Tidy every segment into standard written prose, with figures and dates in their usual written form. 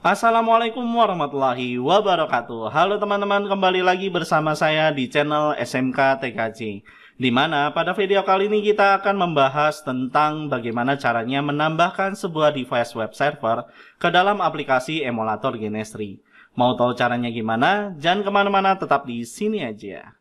Assalamualaikum warahmatullahi wabarakatuh. Halo teman-teman, kembali lagi bersama saya di channel SMK TKJ. Di mana pada video kali ini kita akan membahas tentang bagaimana caranya menambahkan sebuah device web server ke dalam aplikasi emulator Genestri. Mau tahu caranya gimana? Jangan kemana-mana, tetap di sini aja.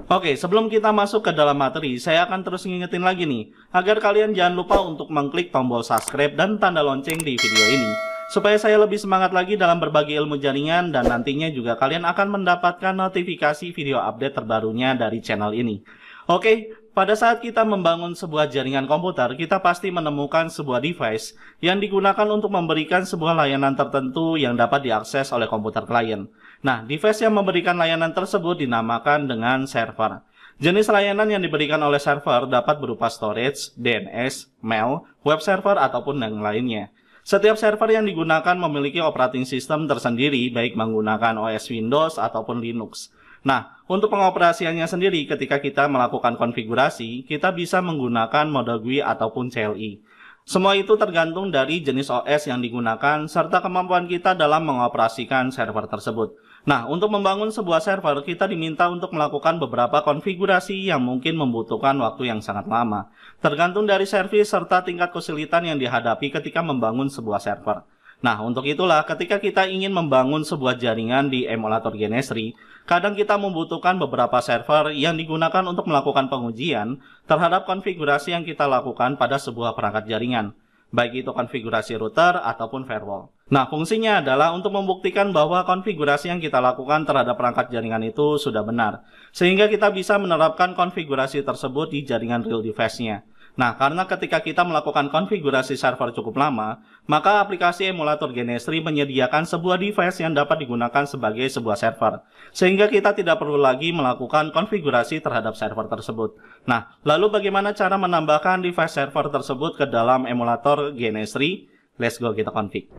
Oke, sebelum kita masuk ke dalam materi, saya akan terus ngingetin lagi nih, agar kalian jangan lupa untuk mengklik tombol subscribe dan tanda lonceng di video ini, supaya saya lebih semangat lagi dalam berbagi ilmu jaringan, dan nantinya juga kalian akan mendapatkan notifikasi video update terbarunya dari channel ini. Oke, pada saat kita membangun sebuah jaringan komputer, kita pasti menemukan sebuah device yang digunakan untuk memberikan sebuah layanan tertentu yang dapat diakses oleh komputer klien. Nah, device yang memberikan layanan tersebut dinamakan dengan server. Jenis layanan yang diberikan oleh server dapat berupa storage, DNS, mail, web server, ataupun yang lainnya. Setiap server yang digunakan memiliki operating system tersendiri, baik menggunakan OS Windows ataupun Linux. Nah, untuk pengoperasiannya sendiri ketika kita melakukan konfigurasi, kita bisa menggunakan mode GUI ataupun CLI. Semua itu tergantung dari jenis OS yang digunakan serta kemampuan kita dalam mengoperasikan server tersebut. Nah, untuk membangun sebuah server, kita diminta untuk melakukan beberapa konfigurasi yang mungkin membutuhkan waktu yang sangat lama, tergantung dari servis serta tingkat kesulitan yang dihadapi ketika membangun sebuah server. Nah, untuk itulah ketika kita ingin membangun sebuah jaringan di emulator Genestri, kadang kita membutuhkan beberapa server yang digunakan untuk melakukan pengujian terhadap konfigurasi yang kita lakukan pada sebuah perangkat jaringan, baik itu konfigurasi router ataupun firewall. Nah, fungsinya adalah untuk membuktikan bahwa konfigurasi yang kita lakukan terhadap perangkat jaringan itu sudah benar, sehingga kita bisa menerapkan konfigurasi tersebut di jaringan real device-nya. Nah, karena ketika kita melakukan konfigurasi server cukup lama, maka aplikasi emulator Genestri menyediakan sebuah device yang dapat digunakan sebagai sebuah server, sehingga kita tidak perlu lagi melakukan konfigurasi terhadap server tersebut. Nah, lalu bagaimana cara menambahkan device server tersebut ke dalam emulator Genestri? Let's go, kita config.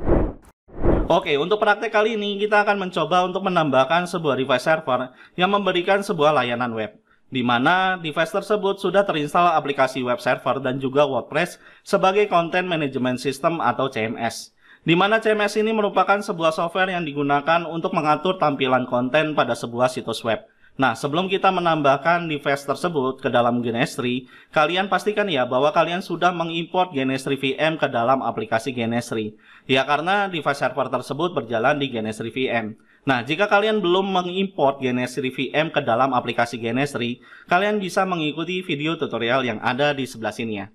Oke, untuk praktek kali ini kita akan mencoba untuk menambahkan sebuah device server yang memberikan sebuah layanan web, di mana device tersebut sudah terinstall aplikasi web server dan juga WordPress sebagai Content Management System atau CMS. Di mana CMS ini merupakan sebuah software yang digunakan untuk mengatur tampilan konten pada sebuah situs web. Nah, sebelum kita menambahkan device tersebut ke dalam Genestri, kalian pastikan ya bahwa kalian sudah mengimport Genestri VM ke dalam aplikasi Genestri. Ya, karena device server tersebut berjalan di Genestri VM. Nah, jika kalian belum mengimport Genestri VM ke dalam aplikasi Genestri, kalian bisa mengikuti video tutorial yang ada di sebelah sini ya.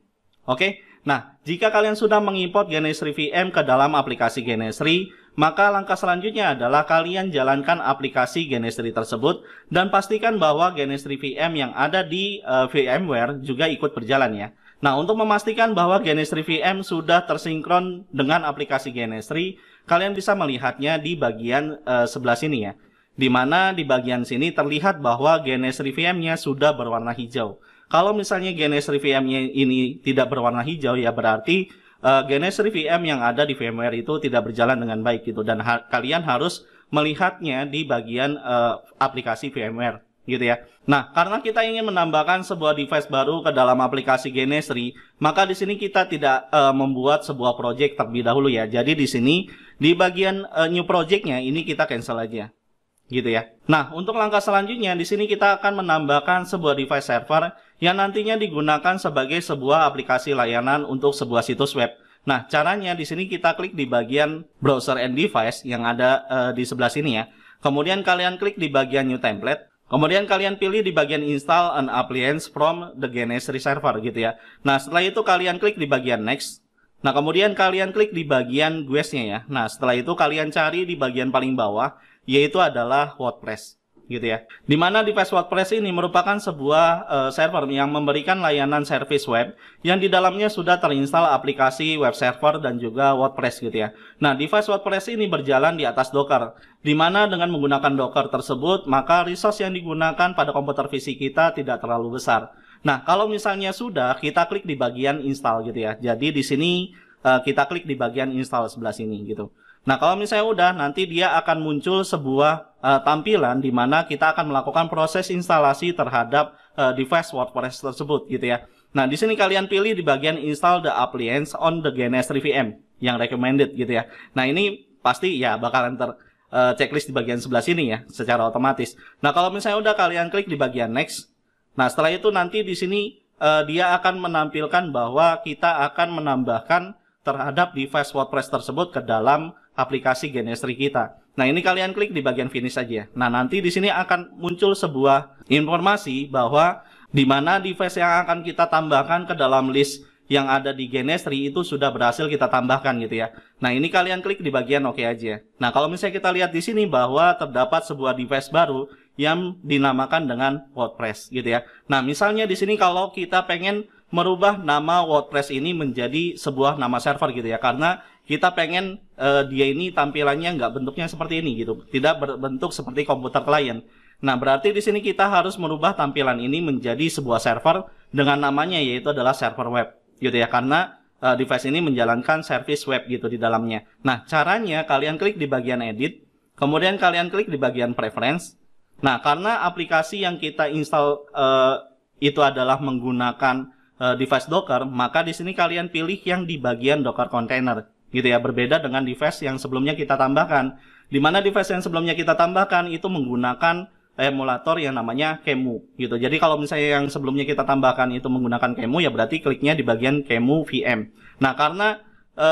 Oke, nah, jika kalian sudah mengimport Genestri VM ke dalam aplikasi Genestri, maka langkah selanjutnya adalah kalian jalankan aplikasi Genestri tersebut dan pastikan bahwa Genestri VM yang ada di VMware juga ikut berjalan ya. Nah, untuk memastikan bahwa Genestri VM sudah tersinkron dengan aplikasi Genestri, kalian bisa melihatnya di bagian sebelah sini ya. Di mana di bagian sini terlihat bahwa Genestri VM-nya sudah berwarna hijau. Kalau misalnya Genestri VM-nya ini tidak berwarna hijau, ya berarti Genestri VM yang ada di VMware itu tidak berjalan dengan baik gitu. Dan kalian harus melihatnya di bagian aplikasi VMware gitu ya. Nah, karena kita ingin menambahkan sebuah device baru ke dalam aplikasi Genestri, maka di sini kita tidak membuat sebuah project terlebih dahulu ya. Jadi di sini di bagian new project-nya ini kita cancel aja. Gitu ya. Nah, untuk langkah selanjutnya di sini kita akan menambahkan sebuah device server yang nantinya digunakan sebagai sebuah aplikasi layanan untuk sebuah situs web. Nah, caranya di sini kita klik di bagian browser and device yang ada di sebelah sini ya. Kemudian kalian klik di bagian new template. Kemudian kalian pilih di bagian install an appliance from the Genestri server gitu ya. Nah, setelah itu kalian klik di bagian next. Nah, kemudian kalian klik di bagian GUIS-nya ya. Nah, setelah itu kalian cari di bagian paling bawah, yaitu adalah WordPress gitu ya. Dimana device WordPress ini merupakan sebuah server yang memberikan layanan service web yang di dalamnya sudah terinstall aplikasi web server dan juga WordPress gitu ya. Nah, device WordPress ini berjalan di atas Docker, dimana dengan menggunakan Docker tersebut, maka resource yang digunakan pada komputer PC kita tidak terlalu besar. Nah, kalau misalnya sudah, kita klik di bagian install gitu ya. Jadi di sini kita klik di bagian install sebelah sini gitu. Nah, kalau misalnya udah, nanti dia akan muncul sebuah tampilan di mana kita akan melakukan proses instalasi terhadap device WordPress tersebut gitu ya. Nah, di sini kalian pilih di bagian install the appliance on the GNS3 VM yang recommended gitu ya. Nah, ini pasti ya bakalan checklist di bagian sebelah sini ya, secara otomatis. Nah, kalau misalnya udah, kalian klik di bagian next. Nah, setelah itu nanti di sini dia akan menampilkan bahwa kita akan menambahkan terhadap device WordPress tersebut ke dalam aplikasi GNS3 kita. Nah, ini kalian klik di bagian finish aja. Nah, nanti di sini akan muncul sebuah informasi bahwa di mana device yang akan kita tambahkan ke dalam list yang ada di GNS3 itu sudah berhasil kita tambahkan gitu ya. Nah, ini kalian klik di bagian oke aja. Nah, kalau misalnya kita lihat di sini bahwa terdapat sebuah device baru yang dinamakan dengan WordPress gitu ya. Nah, misalnya di sini kalau kita pengen merubah nama WordPress ini menjadi sebuah nama server gitu ya, karena kita pengen dia ini tampilannya nggak bentuknya seperti ini gitu, tidak berbentuk seperti komputer klien. Nah, berarti di sini kita harus merubah tampilan ini menjadi sebuah server dengan namanya yaitu adalah server web gitu ya, karena device ini menjalankan service web gitu di dalamnya. Nah, caranya kalian klik di bagian edit, kemudian kalian klik di bagian preference. Nah, karena aplikasi yang kita install itu adalah menggunakan device Docker, maka di sini kalian pilih yang di bagian Docker container gitu ya, berbeda dengan device yang sebelumnya kita tambahkan. Di mana device yang sebelumnya kita tambahkan itu menggunakan emulator yang namanya QEMU gitu. Jadi kalau misalnya yang sebelumnya kita tambahkan itu menggunakan QEMU, ya berarti kliknya di bagian QEMU VM. Nah, karena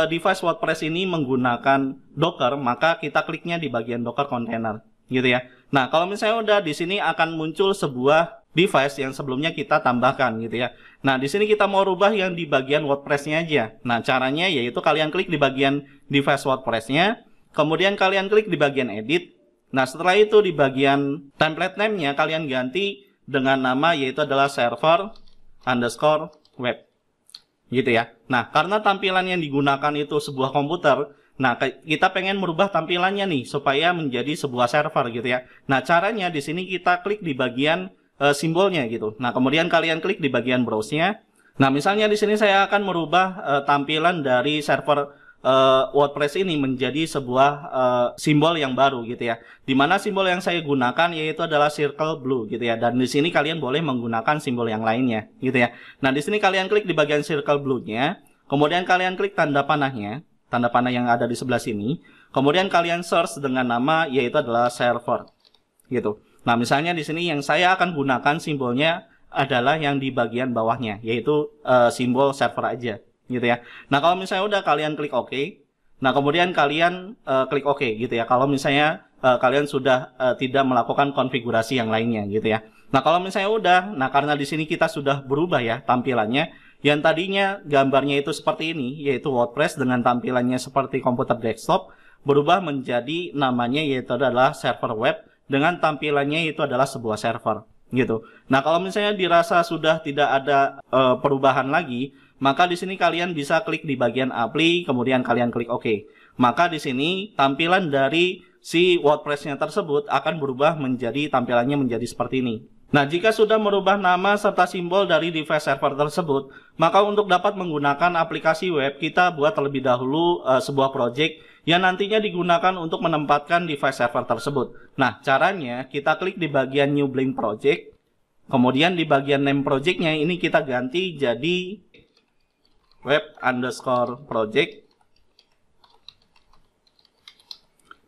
device WordPress ini menggunakan Docker, maka kita kliknya di bagian Docker container gitu ya. Nah, kalau misalnya udah, di sini akan muncul sebuah device yang sebelumnya kita tambahkan gitu ya. Nah, di sini kita mau rubah yang di bagian WordPress-nya aja. Nah, caranya yaitu kalian klik di bagian device WordPress-nya, kemudian kalian klik di bagian edit. Nah, setelah itu di bagian template name-nya kalian ganti dengan nama yaitu adalah server underscore web gitu ya. Nah, karena tampilan yang digunakan itu sebuah komputer, nah kita pengen merubah tampilannya nih supaya menjadi sebuah server gitu ya. Nah, caranya di sini kita klik di bagian simbolnya gitu. Nah, kemudian kalian klik di bagian browse-nya. Nah, misalnya di sini saya akan merubah tampilan dari server WordPress ini menjadi sebuah simbol yang baru gitu ya. Dimana simbol yang saya gunakan yaitu adalah circle blue gitu ya. Dan di sini kalian boleh menggunakan simbol yang lainnya gitu ya. Nah, di sini kalian klik di bagian circle blue-nya, kemudian kalian klik tanda panahnya, tanda panah yang ada di sebelah sini. Kemudian kalian search dengan nama yaitu adalah server gitu. Nah, misalnya di sini yang saya akan gunakan simbolnya adalah yang di bagian bawahnya, yaitu simbol server aja, gitu ya. Nah, kalau misalnya udah, kalian klik OK. Nah, kemudian kalian klik OK, gitu ya. Kalau misalnya kalian sudah tidak melakukan konfigurasi yang lainnya, gitu ya. Nah, kalau misalnya udah, nah karena di sini kita sudah berubah ya tampilannya. Yang tadinya gambarnya itu seperti ini, yaitu WordPress dengan tampilannya seperti komputer desktop, berubah menjadi namanya yaitu adalah server web, dengan tampilannya itu adalah sebuah server gitu. Nah, kalau misalnya dirasa sudah tidak ada perubahan lagi, maka di sini kalian bisa klik di bagian apply, kemudian kalian klik OK. Maka di sini tampilan dari si WordPress-nya tersebut akan berubah menjadi tampilannya menjadi seperti ini. Nah, jika sudah merubah nama serta simbol dari device server tersebut, maka untuk dapat menggunakan aplikasi web, kita buat terlebih dahulu sebuah project yang nantinya digunakan untuk menempatkan device server tersebut. Nah, caranya kita klik di bagian New Blank Project, kemudian di bagian name project-nya ini kita ganti jadi web underscore project.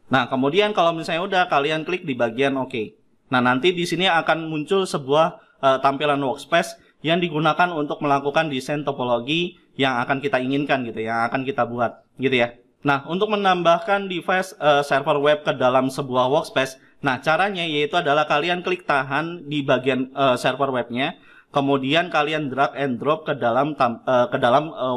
Nah, kemudian kalau misalnya udah, kalian klik di bagian OK. Nah, nanti di sini akan muncul sebuah tampilan workspace yang digunakan untuk melakukan desain topologi yang akan kita inginkan gitu, yang akan kita buat gitu ya. Nah, untuk menambahkan device server web ke dalam sebuah workspace, nah caranya yaitu adalah kalian klik tahan di bagian server webnya, kemudian kalian drag and drop ke dalam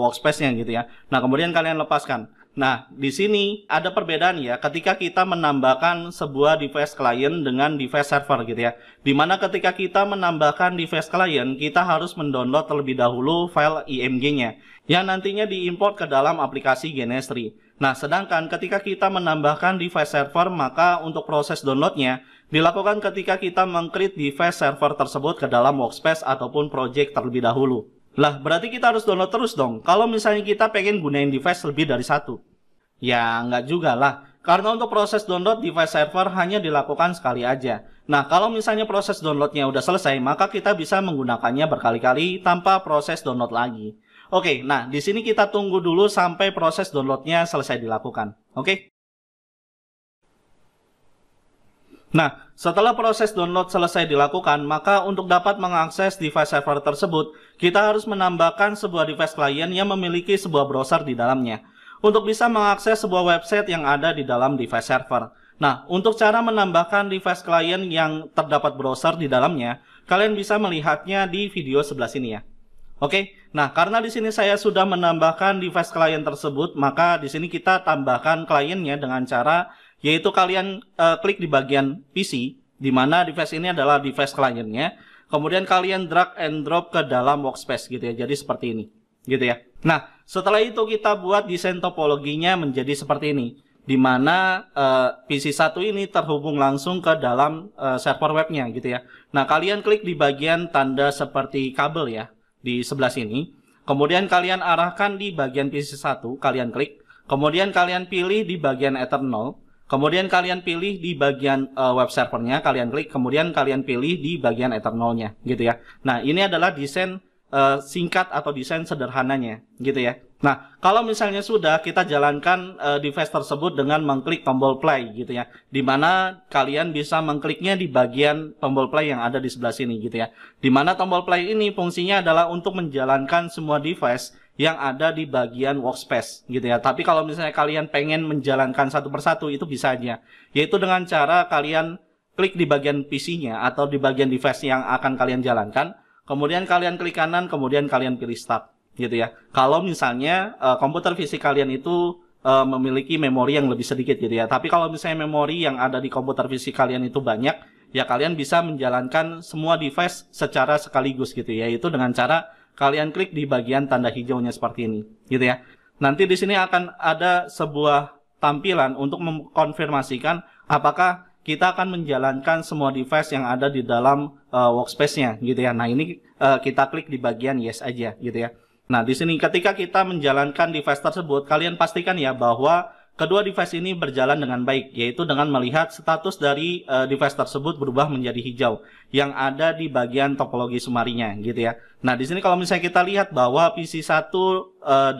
workspace-nya gitu ya. Nah, kemudian kalian lepaskan. Nah, di sini ada perbedaan ya ketika kita menambahkan sebuah device client dengan device server gitu ya. Dimana ketika kita menambahkan device client, kita harus mendownload terlebih dahulu file IMG-nya yang nantinya diimport ke dalam aplikasi GNS3. Nah, sedangkan ketika kita menambahkan device server, maka untuk proses downloadnya dilakukan ketika kita meng-create device server tersebut ke dalam workspace ataupun project terlebih dahulu. Lah, berarti kita harus download terus dong. Kalau misalnya kita pengen gunain device lebih dari satu. Ya, nggak juga lah. Karena untuk proses download device server hanya dilakukan sekali aja. Nah, kalau misalnya proses downloadnya udah selesai, maka kita bisa menggunakannya berkali-kali tanpa proses download lagi. Oke, nah di sini kita tunggu dulu sampai proses downloadnya selesai dilakukan. Oke. Nah, setelah proses download selesai dilakukan, maka untuk dapat mengakses device server tersebut, kita harus menambahkan sebuah device client yang memiliki sebuah browser di dalamnya, untuk bisa mengakses sebuah website yang ada di dalam device server. Nah, untuk cara menambahkan device client yang terdapat browser di dalamnya, kalian bisa melihatnya di video sebelah sini ya. Oke, nah karena di sini saya sudah menambahkan device client tersebut, maka di sini kita tambahkan kliennya dengan cara yaitu kalian klik di bagian PC, di mana device ini adalah device clientnya, kemudian kalian drag and drop ke dalam workspace gitu ya, jadi seperti ini, gitu ya. Nah, setelah itu kita buat desain topologinya menjadi seperti ini, di mana PC1 ini terhubung langsung ke dalam server webnya gitu ya. Nah, kalian klik di bagian tanda seperti kabel ya, di sebelah sini. Kemudian kalian arahkan di bagian PC1, kalian klik. Kemudian kalian pilih di bagian Ethernet. Kemudian kalian pilih di bagian web servernya, kalian klik. Kemudian kalian pilih di bagian Ethernetnya gitu ya. Nah, ini adalah desain singkat atau desain sederhananya gitu ya. Nah, kalau misalnya sudah kita jalankan device tersebut dengan mengklik tombol play gitu ya, dimana kalian bisa mengkliknya di bagian tombol play yang ada di sebelah sini gitu ya, dimana tombol play ini fungsinya adalah untuk menjalankan semua device yang ada di bagian workspace gitu ya. Tapi kalau misalnya kalian pengen menjalankan satu persatu, itu bisa aja, yaitu dengan cara kalian klik di bagian PC-nya atau di bagian device yang akan kalian jalankan. Kemudian kalian klik kanan, kemudian kalian pilih start, gitu ya. Kalau misalnya komputer PC kalian itu memiliki memori yang lebih sedikit, gitu ya. Tapi kalau misalnya memori yang ada di komputer PC kalian itu banyak, ya kalian bisa menjalankan semua device secara sekaligus, gitu ya. Yaitu dengan cara kalian klik di bagian tanda hijaunya seperti ini, gitu ya. Nanti di sini akan ada sebuah tampilan untuk mengkonfirmasikan apakah kita akan menjalankan semua device yang ada di dalam workspace-nya gitu ya. Nah, ini kita klik di bagian yes aja gitu ya. Nah, di sini ketika kita menjalankan device tersebut, kalian pastikan ya bahwa kedua device ini berjalan dengan baik, yaitu dengan melihat status dari device tersebut berubah menjadi hijau yang ada di bagian topologi sumarinya gitu ya. Nah, di sini kalau misalnya kita lihat bahwa PC1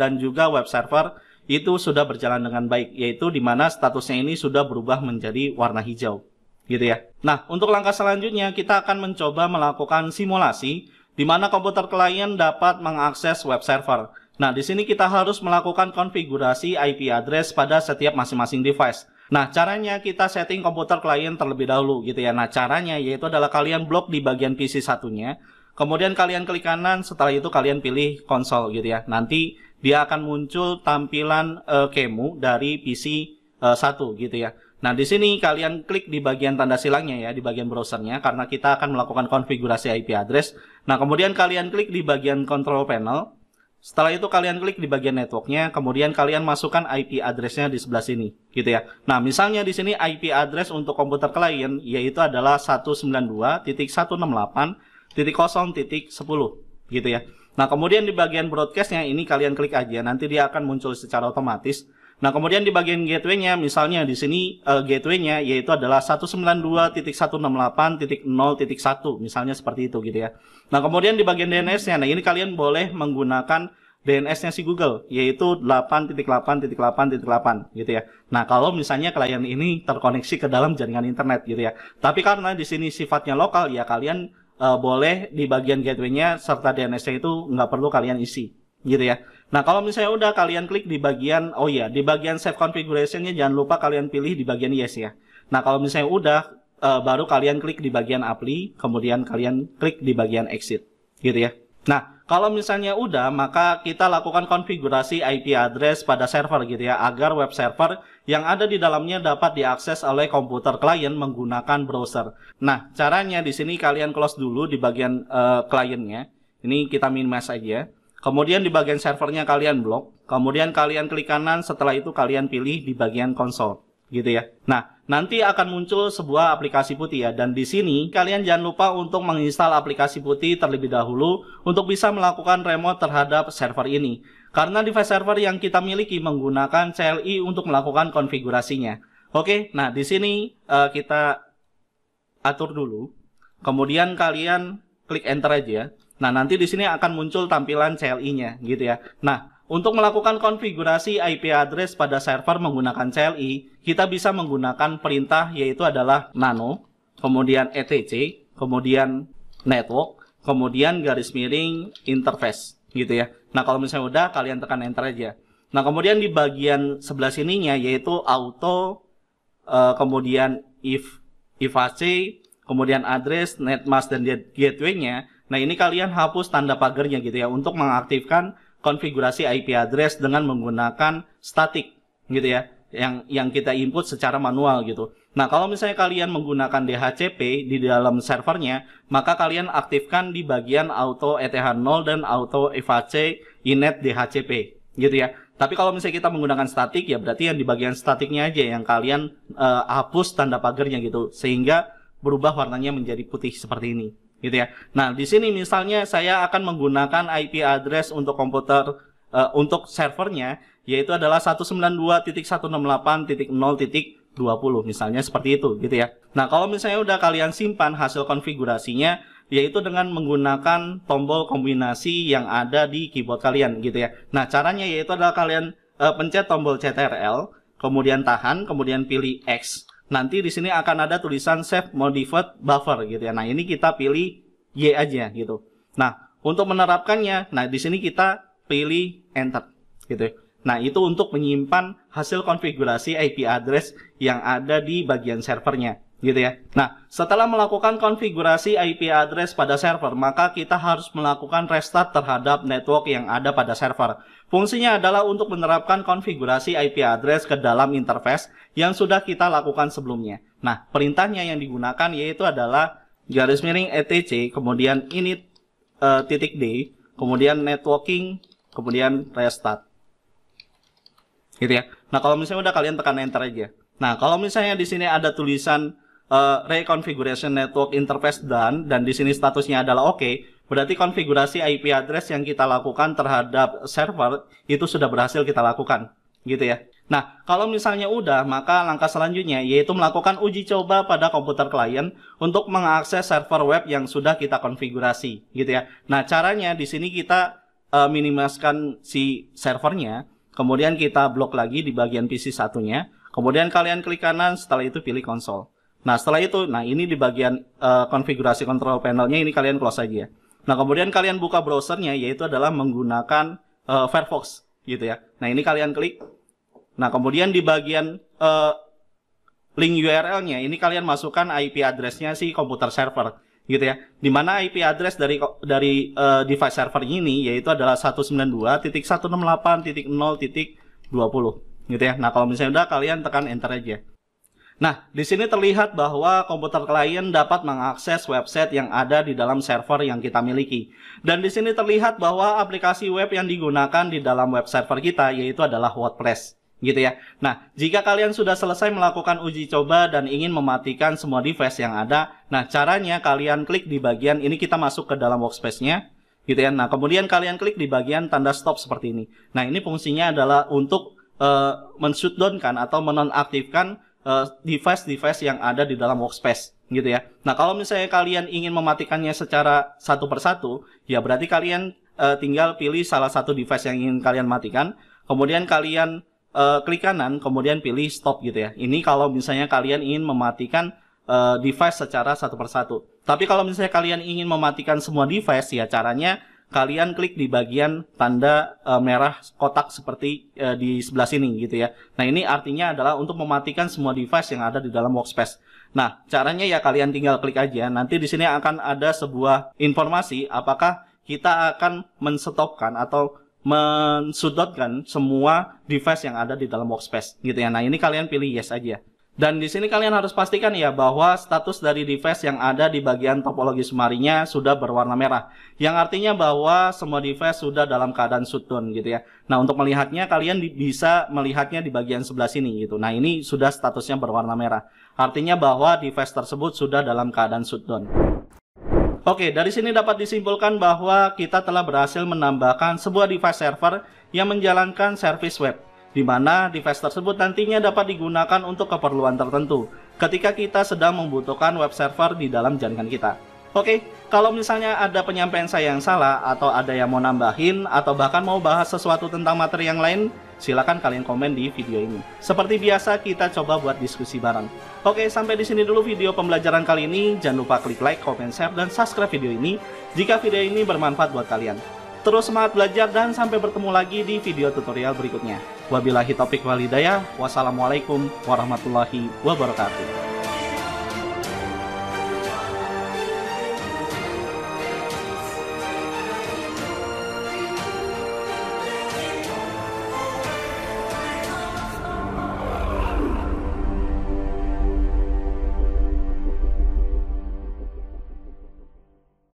dan juga web server itu sudah berjalan dengan baik, yaitu di mana statusnya ini sudah berubah menjadi warna hijau, gitu ya. Nah, untuk langkah selanjutnya kita akan mencoba melakukan simulasi di mana komputer klien dapat mengakses web server. Nah, di sini kita harus melakukan konfigurasi IP address pada setiap masing-masing device. Nah, caranya kita setting komputer klien terlebih dahulu, gitu ya. Nah, caranya yaitu adalah kalian blok di bagian PC satunya, kemudian kalian klik kanan, setelah itu kalian pilih konsol, gitu ya. Nanti dia akan muncul tampilan kemu dari PC 1 gitu ya. Nah, di sini kalian klik di bagian tanda silangnya ya, di bagian browsernya, karena kita akan melakukan konfigurasi IP address. Nah, kemudian kalian klik di bagian control panel. Setelah itu kalian klik di bagian networknya, kemudian kalian masukkan IP addressnya di sebelah sini gitu ya. Nah, misalnya di sini IP address untuk komputer klien yaitu adalah 192.168.0.10 gitu ya. Nah, kemudian di bagian broadcastnya ini kalian klik aja, nanti dia akan muncul secara otomatis. Nah, kemudian di bagian gateway-nya, misalnya di sini gateway-nya yaitu adalah 192.168.0.1, misalnya seperti itu gitu ya. Nah, kemudian di bagian DNS-nya, nah ini kalian boleh menggunakan DNS-nya si Google, yaitu 8.8.8.8 gitu ya. Nah, kalau misalnya klien ini terkoneksi ke dalam jaringan internet gitu ya. Tapi karena di sini sifatnya lokal, ya kalian boleh di bagian gateway-nya serta DNS-nya itu nggak perlu kalian isi gitu ya. Nah, kalau misalnya udah kalian klik di bagian di bagian save configuration-nya jangan lupa kalian pilih di bagian yes ya. Nah, kalau misalnya udah baru kalian klik di bagian apply, kemudian kalian klik di bagian exit gitu ya. Nah, kalau misalnya udah, maka kita lakukan konfigurasi IP address pada server gitu ya, agar web server yang ada di dalamnya dapat diakses oleh komputer klien menggunakan browser. Nah, caranya di sini kalian close dulu di bagian kliennya. Ini kita minimize aja. Kemudian di bagian servernya kalian blok, kemudian kalian klik kanan, setelah itu kalian pilih di bagian konsol, gitu ya. Nah, nanti akan muncul sebuah aplikasi putih ya, dan di sini kalian jangan lupa untuk menginstal aplikasi putih terlebih dahulu untuk bisa melakukan remote terhadap server ini. Karena device server yang kita miliki menggunakan CLI untuk melakukan konfigurasinya. Oke, nah di sini kita atur dulu, kemudian kalian klik enter aja. Nah, nanti di sini akan muncul tampilan CLI-nya, gitu ya. Nah, untuk melakukan konfigurasi IP address pada server menggunakan CLI, kita bisa menggunakan perintah yaitu adalah nano, kemudian etc, kemudian network, kemudian garis miring interface, gitu ya. Nah, kalau misalnya udah, kalian tekan enter aja. Nah, kemudian di bagian sebelah sininya yaitu auto, kemudian if AC, kemudian address, netmask, dan gateway-nya. Nah, ini kalian hapus tanda pagarnya gitu ya untuk mengaktifkan konfigurasi IP address dengan menggunakan static gitu ya, yang kita input secara manual gitu. Nah, kalau misalnya kalian menggunakan DHCP di dalam servernya, maka kalian aktifkan di bagian auto ETH0 dan auto FAC inet DHCP gitu ya. Tapi kalau misalnya kita menggunakan static ya berarti yang di bagian statiknya aja yang kalian hapus tanda pagarnya gitu, sehingga berubah warnanya menjadi putih seperti ini. Gitu ya. Nah, di sini misalnya saya akan menggunakan IP address untuk komputer untuk servernya yaitu adalah 192.168.0.20 misalnya seperti itu gitu ya. Nah, kalau misalnya udah kalian simpan hasil konfigurasinya yaitu dengan menggunakan tombol kombinasi yang ada di keyboard kalian gitu ya. Nah, caranya yaitu adalah kalian pencet tombol CTRL, kemudian tahan, kemudian pilih X. Nanti di sini akan ada tulisan save modified buffer gitu ya. Nah, ini kita pilih Y aja gitu. Nah, untuk menerapkannya, nah di sini kita pilih enter gitu ya. Nah, itu untuk menyimpan hasil konfigurasi IP address yang ada di bagian servernya gitu ya. Nah, setelah melakukan konfigurasi IP address pada server, maka kita harus melakukan restart terhadap network yang ada pada server. Fungsinya adalah untuk menerapkan konfigurasi IP address ke dalam interface yang sudah kita lakukan sebelumnya. Nah, perintahnya yang digunakan yaitu adalah garis miring etc, kemudian init .d, kemudian networking, kemudian restart. Gitu ya. Nah, kalau misalnya udah kalian tekan enter aja. Nah, kalau misalnya di sini ada tulisan reconfiguration network interface done dan di sini statusnya adalah oke, berarti konfigurasi IP address yang kita lakukan terhadap server itu sudah berhasil kita lakukan, gitu ya. Nah, kalau misalnya udah, maka langkah selanjutnya yaitu melakukan uji coba pada komputer klien untuk mengakses server web yang sudah kita konfigurasi, gitu ya. Nah, caranya di sini kita minimalkan si servernya, kemudian kita blok lagi di bagian PC satunya, kemudian kalian klik kanan, setelah itu pilih konsol. Nah, setelah itu, nah ini di bagian konfigurasi control panelnya ini kalian close aja. Nah, kemudian kalian buka browsernya yaitu adalah menggunakan Firefox gitu ya. Nah, ini kalian klik. Nah, kemudian di bagian link URL-nya ini kalian masukkan IP address-nya si komputer server gitu ya. Dimana IP address dari device server ini yaitu adalah 192.168.0.20 gitu ya. Nah, kalau misalnya udah kalian tekan enter aja. Nah, di sini terlihat bahwa komputer klien dapat mengakses website yang ada di dalam server yang kita miliki. Dan di sini terlihat bahwa aplikasi web yang digunakan di dalam web server kita yaitu adalah WordPress, gitu ya. Nah, jika kalian sudah selesai melakukan uji coba dan ingin mematikan semua device yang ada, nah caranya kalian klik di bagian ini, kita masuk ke dalam workspace-nya, gitu ya. Nah, kemudian kalian klik di bagian tanda stop seperti ini. Nah, ini fungsinya adalah untuk men-shutdown-kan atau menonaktifkan device-device yang ada di dalam workspace gitu ya. Nah, kalau misalnya kalian ingin mematikannya secara satu persatu, ya berarti kalian tinggal pilih salah satu device yang ingin kalian matikan, kemudian kalian klik kanan, kemudian pilih stop gitu ya. Ini kalau misalnya kalian ingin mematikan device secara satu persatu. Tapi kalau misalnya kalian ingin mematikan semua device, ya caranya kalian klik di bagian tanda merah kotak seperti di sebelah sini gitu ya. Nah, ini artinya adalah untuk mematikan semua device yang ada di dalam workspace. Nah, caranya ya kalian tinggal klik aja. Nanti di sini akan ada sebuah informasi apakah kita akan menstopkan atau mensudotkan semua device yang ada di dalam workspace gitu ya. Nah, ini kalian pilih yes aja. Dan di sini kalian harus pastikan ya bahwa status dari device yang ada di bagian topologi sumarinya sudah berwarna merah. Yang artinya bahwa semua device sudah dalam keadaan shutdown gitu ya. Nah, untuk melihatnya kalian bisa melihatnya di bagian sebelah sini gitu. Nah, ini sudah statusnya berwarna merah. Artinya bahwa device tersebut sudah dalam keadaan shutdown. Oke, dari sini dapat disimpulkan bahwa kita telah berhasil menambahkan sebuah device server yang menjalankan service web, di mana device tersebut nantinya dapat digunakan untuk keperluan tertentu ketika kita sedang membutuhkan web server di dalam jaringan kita. Oke, kalau misalnya ada penyampaian saya yang salah, atau ada yang mau nambahin, atau bahkan mau bahas sesuatu tentang materi yang lain, silakan kalian komen di video ini. Seperti biasa, kita coba buat diskusi bareng. Oke, sampai di sini dulu video pembelajaran kali ini. Jangan lupa klik like, comment, share, dan subscribe video ini jika video ini bermanfaat buat kalian. Terus semangat belajar dan sampai bertemu lagi di video tutorial berikutnya. Wabillahi taufiq wal hidayah. Wassalamualaikum warahmatullahi wabarakatuh.